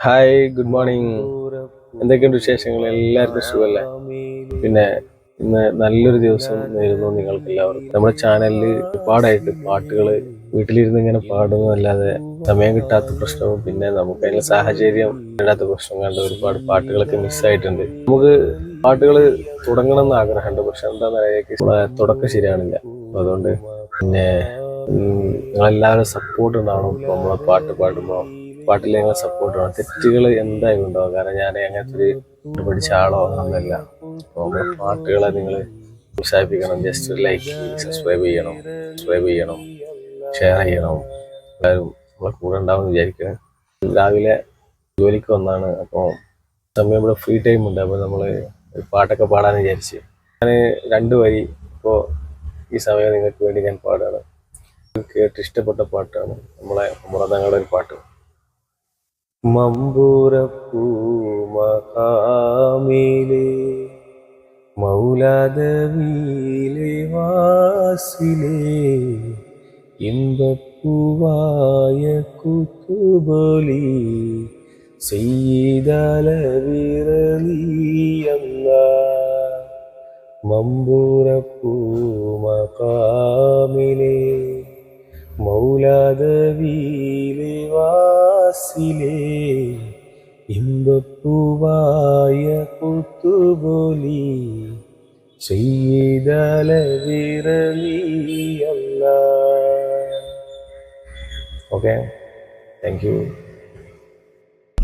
Hi, good morning. എന്തൊക്കെയുണ്ട് വിശേഷങ്ങൾ? എല്ലാവർക്കും സുഖമല്ലേ? പിന്നെ ഇന്ന് നല്ലൊരു ദിവസം നേരുന്നു നിങ്ങൾക്ക് എല്ലാവർക്കും. നമ്മുടെ ചാനലിൽ ഒരുപാടായിട്ട് പാട്ടുകൾ വീട്ടിലിരുന്ന് ഇങ്ങനെ പാടുന്നതല്ലാതെ സമയം കിട്ടാത്ത പ്രശ്നവും പിന്നെ നമുക്ക് അതിനുള്ള സാഹചര്യം ഇല്ലാത്ത പ്രശ്നം കണ്ട് ഒരുപാട് പാട്ടുകളൊക്കെ മിസ്സായിട്ടുണ്ട്. നമുക്ക് പാട്ടുകൾ തുടങ്ങണം എന്ന് ആഗ്രഹമുണ്ട്, പക്ഷെ എന്താണെന്ന് അറിയാം തുടക്കം ശരിയാണില്ല. അപ്പോൾ അതുകൊണ്ട് പിന്നെ നിങ്ങളെല്ലാവരും സപ്പോർട്ട് ഉണ്ടാവണം. ഇപ്പോൾ നമ്മളെ പാട്ട് പാടുമ്പോൾ പാട്ടിൽ ഞങ്ങൾ സപ്പോർട്ട് വേണം. തെറ്റുകൾ എന്തായാലും ഉണ്ടാവും, കാരണം ഞാൻ അങ്ങനത്തെ ഒരു പഠിച്ച ആളോ അങ്ങനൊന്നല്ല. അപ്പോൾ നമ്മുടെ പാട്ടുകളെ നിങ്ങൾ പ്രോത്സാഹിപ്പിക്കണം. ജസ്റ്റ് ഒരു ലൈക്ക്, സബ്സ്ക്രൈബ് ചെയ്യണം, ഷെയർ ചെയ്യണം. എല്ലാവരും നമ്മളെ കൂടെ ഉണ്ടാവുമെന്ന് വിചാരിക്കുന്നത്. രാവിലെ ജോലിക്ക് വന്നാണ്, അപ്പോൾ സമയം ഇവിടെ ഫ്രീ ടൈം ഉണ്ട്. അപ്പോൾ നമ്മൾ പാട്ടൊക്കെ പാടാന്ന് വിചാരിച്ച് ഞാൻ 2 വരി ഇപ്പോൾ ഈ സമയം നിങ്ങൾക്ക് വേണ്ടി ഞാൻ പാടുകയാണ്. കേട്ട് ഇഷ്ടപ്പെട്ട പാട്ടാണ് നമ്മളെ മുറതങ്ങളുടെ ഒരു പാട്ട്. മമ്പൂരപ്പൂ മഖാമിലെ മൗലാദവിയിലെ വാസിലെ ഇമ്പപ്പൂവായ കുത്തുബലി സയ്യിദലവിറലിയല്ല. മമ്പൂരപ്പൂ മഖാമിലെ മൗലാദവിയിലെ വാസിലെ ഇമ്പപ്പൂവായ കുത്തുബലി സയ്യിദലവിറലിയല്ല. Okay, thank U.